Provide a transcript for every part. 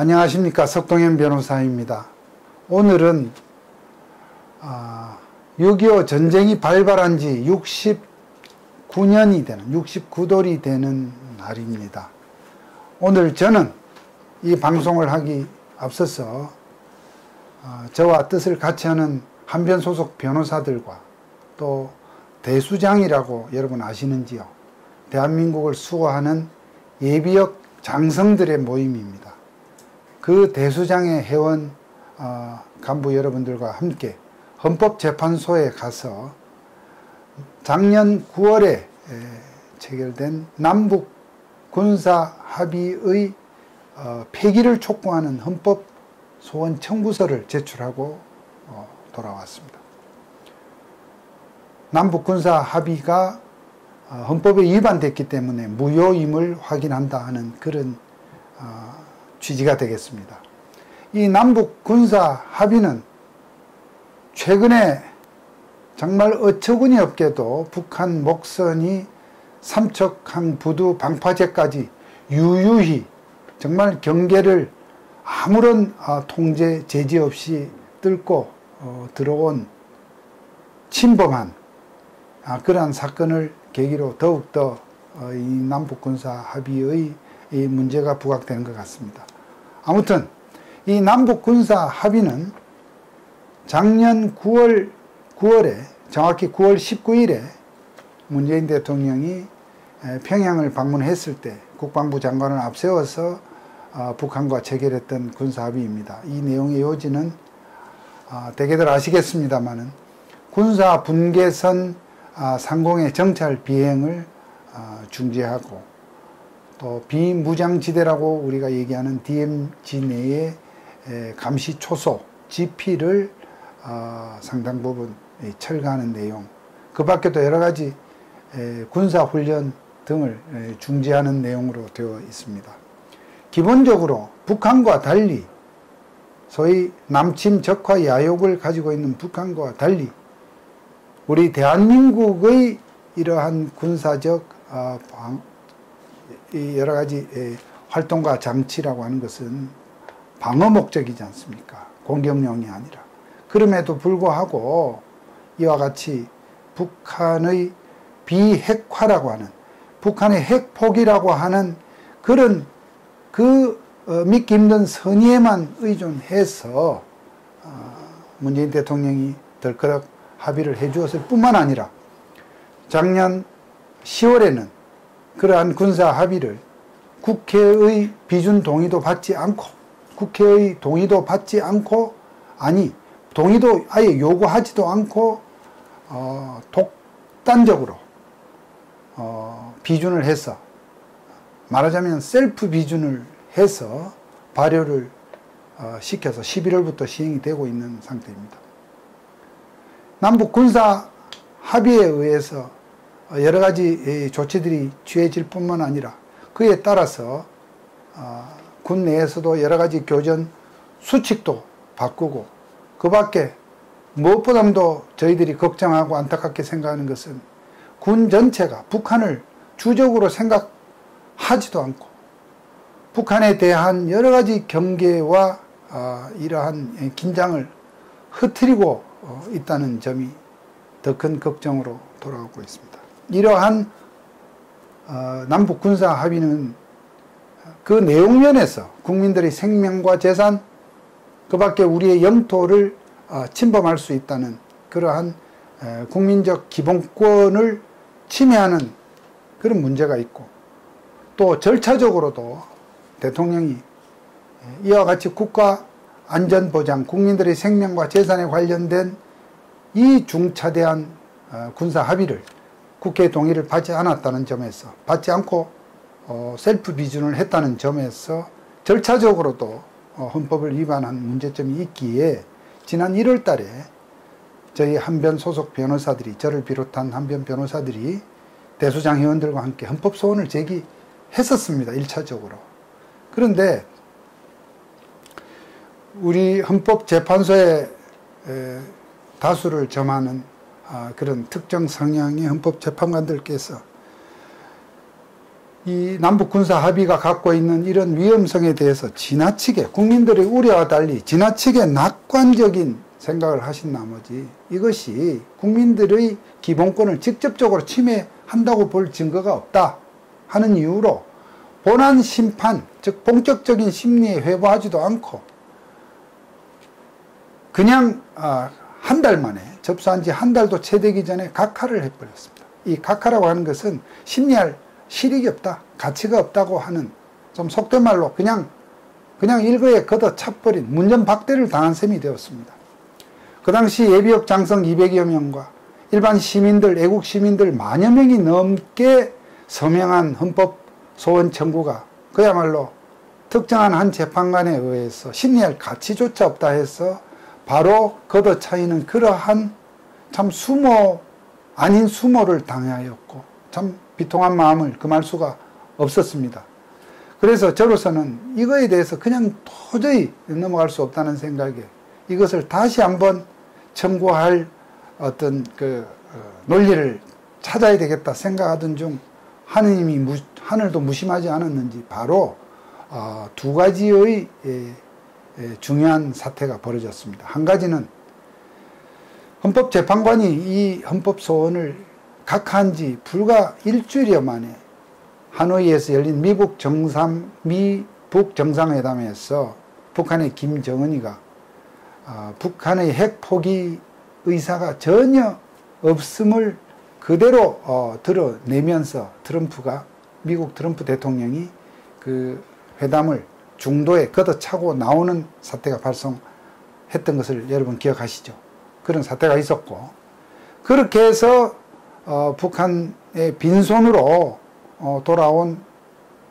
안녕하십니까, 석동현 변호사입니다. 오늘은 6.25 전쟁이 발발한 지 69년이 되는, 69돌이 되는 날입니다. 오늘 저는 이 방송을 하기 앞서서 저와 뜻을 같이 하는 한변 소속 변호사들과 또 대수장이라고 여러분 아시는지요? 대한민국을 수호하는 예비역 장성들의 모임입니다. 그 대수장의 회원 간부 여러분들과 함께 헌법재판소에 가서 작년 9월에 체결된 남북 군사 합의의 폐기를 촉구하는 헌법 소원 청구서를 제출하고 돌아왔습니다. 남북 군사 합의가 헌법에 위반됐기 때문에 무효임을 확인한다 하는 그런 취지가 되겠습니다. 이 남북 군사 합의는 최근에 정말 어처구니 없게도 북한 목선이 삼척항 부두 방파제까지 유유히 정말 경계를 아무런 통제 제지 없이 뚫고 들어온 침범한 그러한 사건을 계기로 더욱더 이 남북 군사 합의의 이 문제가 부각되는 것 같습니다. 아무튼 이 남북 군사 합의는 작년 9월에 정확히 9월 19일에 문재인 대통령이 평양을 방문했을 때 국방부 장관을 앞세워서 북한과 체결했던 군사 합의입니다. 이 내용의 요지는 대개들 아시겠습니다만은 군사 분계선 상공의 정찰 비행을 중지하고 또 비무장지대라고 우리가 얘기하는 DMZ 내의 감시 초소 GP를 상당 부분 철거하는 내용, 그 밖에도 여러 가지 군사훈련 등을 중지하는 내용으로 되어 있습니다. 기본적으로 북한과 달리 소위 남침 적화 야욕을 가지고 있는 북한과 달리 우리 대한민국의 이러한 군사적 여러 가지 활동과 장치라고 하는 것은 방어 목적이지 않습니까? 공격용이 아니라. 그럼에도 불구하고 이와 같이 북한의 비핵화라고 하는, 북한의 핵폭이라고 하는 그런 믿기 힘든 선의에만 의존해서 문재인 대통령이 덜커덕 합의를 해주었을 뿐만 아니라 작년 10월에는 그러한 군사 합의를 국회의 비준 동의도 받지 않고, 국회의 동의도 받지 않고, 아니 동의도 아예 요구하지도 않고 독단적으로 비준을 해서, 말하자면 셀프 비준을 해서 발효를 시켜서 11월부터 시행이 되고 있는 상태입니다. 남북 군사 합의에 의해서 여러 가지 조치들이 취해질 뿐만 아니라 그에 따라서 군 내에서도 여러 가지 교전 수칙도 바꾸고, 그 밖에 무엇보다도 저희들이 걱정하고 안타깝게 생각하는 것은 군 전체가 북한을 주적으로 생각하지도 않고 북한에 대한 여러 가지 경계와 이러한 긴장을 흐트리고 있다는 점이 더 큰 걱정으로 돌아오고 있습니다. 이러한 남북 군사 합의는 그 내용면에서 국민들의 생명과 재산, 그 밖에 우리의 영토를 침범할 수 있다는 그러한 국민적 기본권을 침해하는 그런 문제가 있고, 또 절차적으로도 대통령이 이와 같이 국가 안전보장, 국민들의 생명과 재산에 관련된 이 중차대한 군사 합의를 국회 동의를 받지 않았다는 점에서, 받지 않고 셀프 비준을 했다는 점에서 절차적으로도 헌법을 위반한 문제점이 있기에 지난 1월 달에 저희 한변 소속 변호사들이, 저를 비롯한 한변 변호사들이 대수장 회원들과 함께 헌법소원을 제기했었습니다. 1차적으로. 그런데 우리 헌법재판소에 다수를 점하는 그런 특정 성향의 헌법재판관들께서 이 남북 군사 합의가 갖고 있는 이런 위험성에 대해서 지나치게 국민들의 우려와 달리 지나치게 낙관적인 생각을 하신 나머지 이것이 국민들의 기본권을 직접적으로 침해한다고 볼 증거가 없다 하는 이유로 본안 심판, 즉 본격적인 심리에 회부하지도 않고 그냥 한 달 만에 접수한 지 한 달도 채 되기 전에 각하를 해버렸습니다. 이 각하라고 하는 것은 심리할 실익이 없다, 가치가 없다고 하는, 좀 속된 말로 그냥 일거에 걷어차버린 문전박대를 당한 셈이 되었습니다. 그 당시 예비역 장성 200여 명과 일반 시민들, 애국 시민들 만여 명이 넘게 서명한 헌법 소원 청구가 그야말로 특정한 한 재판관에 의해서 심리할 가치조차 없다 해서 바로 걷어차이는 그러한 참 수모 아닌 수모를 당하였고 참 비통한 마음을 금할 수가 없었습니다. 그래서 저로서는 이거에 대해서 그냥 도저히 넘어갈 수 없다는 생각에 이것을 다시 한번 청구할 어떤 논리를 찾아야 되겠다 생각하던 중 하늘도 무심하지 않았는지 바로 두 가지의 중요한 사태가 벌어졌습니다. 한 가지는 헌법재판관이 이 헌법소원을 각하한 지 불과 일주일여 만에 하노이에서 열린 미북 정상회담에서 북한의 김정은이가 북한의 핵 포기 의사가 전혀 없음을 그대로 드러내면서 미국 트럼프 대통령이 그 회담을 중도에 걷어차고 나오는 사태가 발생했던 것을 여러분 기억하시죠? 그런 사태가 있었고, 그렇게 해서 북한의 빈손으로 돌아온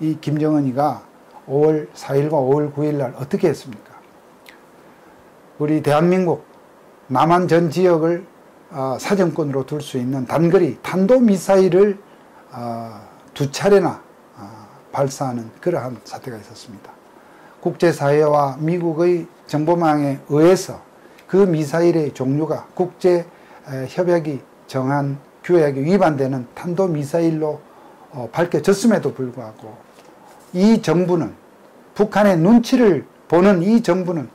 이 김정은이가 5월 4일과 5월 9일 날 어떻게 했습니까? 우리 대한민국 남한 전 지역을 사정권으로 둘 수 있는 단거리 탄도미사일을 두 차례나 발사하는 그러한 사태가 있었습니다. 국제사회와 미국의 정보망에 의해서 그 미사일의 종류가 국제협약이 정한 규약에 위반되는 탄도미사일로 밝혀졌음에도 불구하고 이 정부는, 북한의 눈치를 보는 이 정부는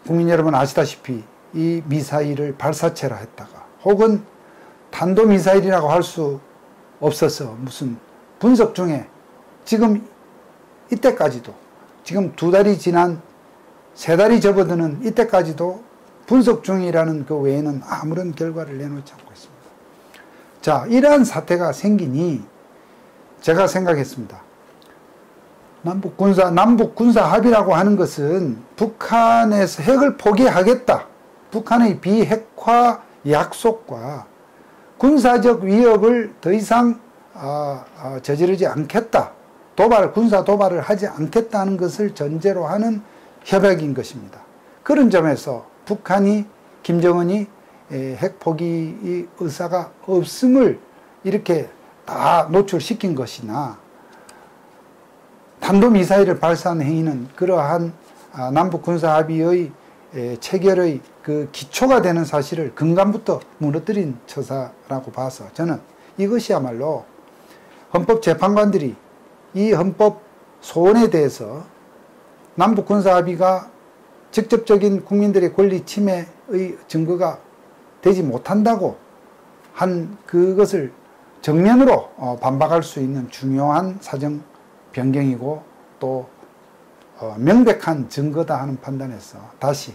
국민 여러분 아시다시피 이 미사일을 발사체라 했다가 혹은 탄도미사일이라고 할 수 없어서 무슨 분석 중에 지금 이때까지도 지금 2달이 지난 3달이 접어드는 이때까지도 분석 중이라는 그 외에는 아무런 결과를 내놓지 않고 있습니다. 자, 이러한 사태가 생기니 제가 생각했습니다. 남북 군사 합의라고 하는 것은 북한에서 핵을 포기하겠다, 북한의 비핵화 약속과 군사적 위협을 더 이상 저지르지 않겠다, 군사 도발을 하지 않겠다는 것을 전제로 하는 협약인 것입니다. 그런 점에서 북한이, 김정은이 핵 포기 의사가 없음을 이렇게 다 노출시킨 것이나 탄도미사일을 발사한 행위는 그러한 남북 군사 합의의 체결의 그 기초가 되는 사실을 근간부터 무너뜨린 처사라고 봐서 저는 이것이야말로 헌법재판관들이 이 헌법 소원에 대해서 남북 군사 합의가 직접적인 국민들의 권리 침해의 증거가 되지 못한다고 한 그것을 정면으로 반박할 수 있는 중요한 사정 변경이고 또 명백한 증거다 하는 판단에서 다시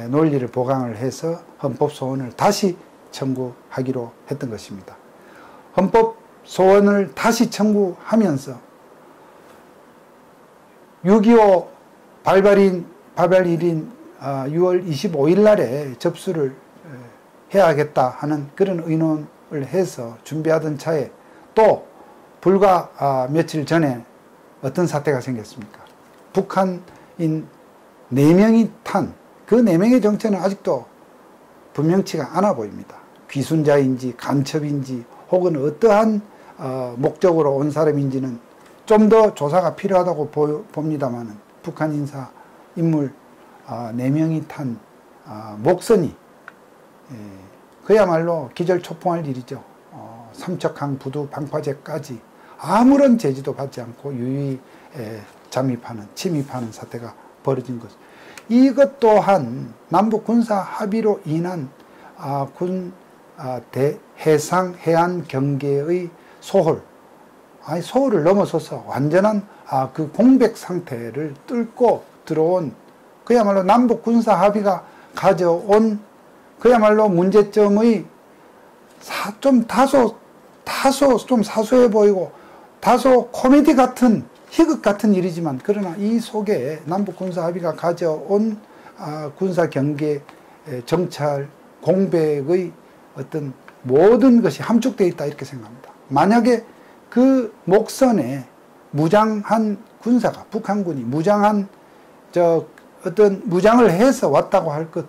논리를 보강을 해서 헌법 소원을 다시 청구하기로 했던 것입니다. 헌법 소원을 다시 청구하면서 6.25 발발일인 6월 25일 날에 접수를 해야겠다 하는 그런 의논을 해서 준비하던 차에 또 불과 며칠 전에 어떤 사태가 생겼습니까? 북한인 4명이 탄 그 4명의 정체는 아직도 분명치가 않아 보입니다. 귀순자인지 간첩인지 혹은 어떠한 목적으로 온 사람인지는 좀 더 조사가 필요하다고 봅니다만 북한 인물 4명이 탄 목선이 그야말로 기절초풍할 일이죠. 삼척항 부두 방파제까지 아무런 제지도 받지 않고 유유히 침입하는 사태가 벌어진 것. 이것 또한 남북 군사 합의로 인한 해상 해안 경계의 소홀, 소홀을 넘어서서 완전한 그 공백 상태를 뚫고 들어온, 그야말로 남북 군사 합의가 가져온 그야말로 문제점의 좀 사소해 보이고 다소 코미디 같은, 희극 같은 일이지만, 그러나 이 속에 남북 군사 합의가 가져온 군사 경계 정찰 공백의 어떤 모든 것이 함축되어 있다, 이렇게 생각합니다. 만약에 그 목선에 무장한 군사가, 북한군이 무장한 어떤 무장을 해서 왔다고 할 것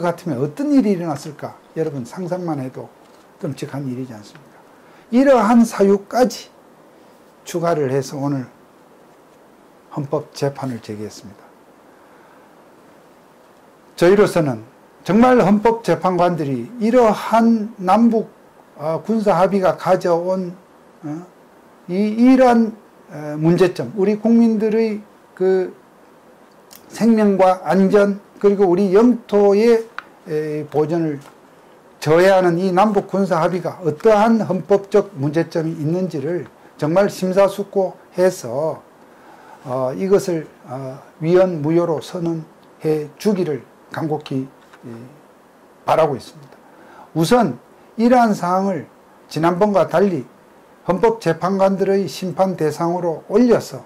같으면 어떤 일이 일어났을까? 여러분 상상만 해도 끔찍한 일이지 않습니까? 이러한 사유까지 추가를 해서 오늘 헌법재판을 제기했습니다. 저희로서는 정말 헌법재판관들이 이러한 남북 군사 합의가 가져온 이러한 문제점, 우리 국민들의 그 생명과 안전, 그리고 우리 영토의 보존을 저해하는 이 남북 군사 합의가 어떠한 헌법적 문제점이 있는지를 정말 심사숙고해서 이것을 위헌 무효로 선언해 주기를 간곡히 바라고 있습니다. 우선 이러한 사항을 지난번과 달리 헌법재판관들의 심판 대상으로 올려서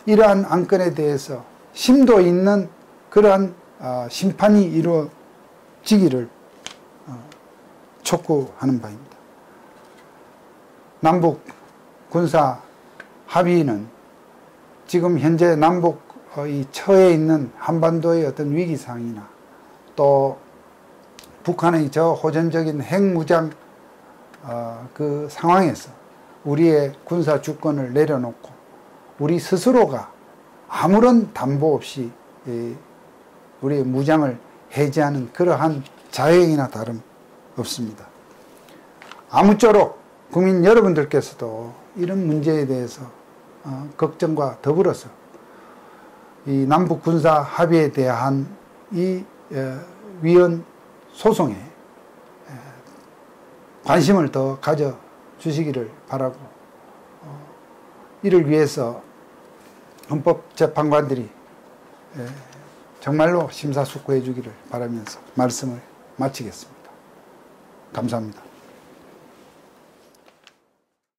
이러한 안건에 대해서 심도 있는 그러한 심판이 이루어지기를 촉구하는 바입니다. 남북 군사 합의는 지금 현재 남북이 처해 있는 한반도의 어떤 위기상황이나 또 북한의 호전적인 핵무장 그 상황에서 우리의 군사 주권을 내려놓고 우리 스스로가 아무런 담보 없이 우리의 무장을 해제하는 그러한 자행이나 다름없습니다. 아무쪼록 국민 여러분들께서도 이런 문제에 대해서 걱정과 더불어서 이 남북 군사 합의에 대한 이 위헌 소송에 관심을 더 가져주시기를 바라고, 이를 위해서 헌법재판관들이 정말로 심사숙고해 주기를 바라면서 말씀을 마치겠습니다. 감사합니다.